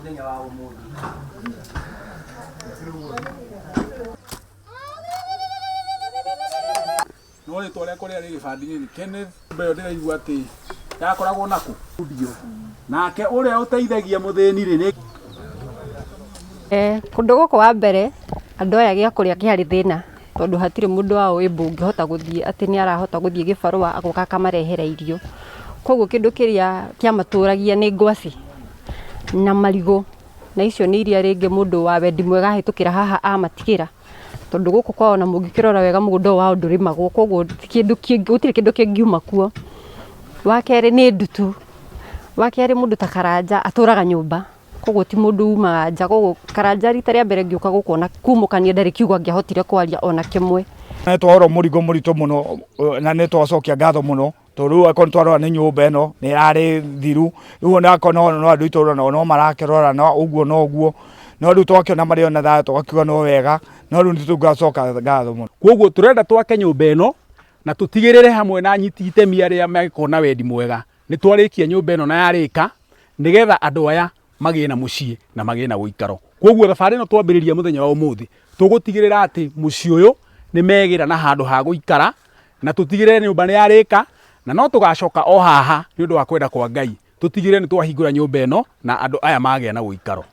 muthenya wa umuthi. No ri tore kuri ari gibandi ni Kenneth Mbeyo ndiraigua ati yakoragwo naku ndio nake uria uteithagia muthini ri ni kundu guku wa mbere andu aya gia kuria kiari thina tondu hatire mundu wao ibungi hota guthie ati ni arahota guthie gibarua agoka kamarehera irio koguo kindu kiria kiamaturagia ni ngwaci na marigo na icio ni iria ringi mundu wa wendi mwega hitukira haha amatigira tondu guku kwao na mungikirora wega mugunda wao ndurimagwo koguo kindu gutire kindu kingiuma kuo wa keri ni ndutu wa keri mundu ta Karanja aturaga nyũmba koguo ti mundu umaga nja koguo Karanja rita ria mbere ngiuka gukona kumukania ndari kiugo ngiahotire kwaria ona kimwe twahoro murigo murito muno na ne twacokia ngatho muno tondu akon twarora ni nyũmba eno ni ari thiru riu na akona no andu itura no marakirora no uguo no uguo no riu twakiona mari ona tha twakiuga no wega no riu nitugacoka ngatho muno koguo turenda twake nyũmba eno na tutigirire hamwe na nyiti itemi aria mekona wendi mwega ni twarikia nyũmba eno na yarika nigetha andu aya magie na mucii na magie na guikaro koguo thabari no twambiriria muthenya wa umuthi tugutigirira ati mucii uyu ni megira na handu ha guikara na tutigirire nyũmba ni yarika na no tugacoka o haha ni undu wa kwenda kwa Ngai tutigirire ni twahingura nyũmba eno na andu aya magie na guikaro.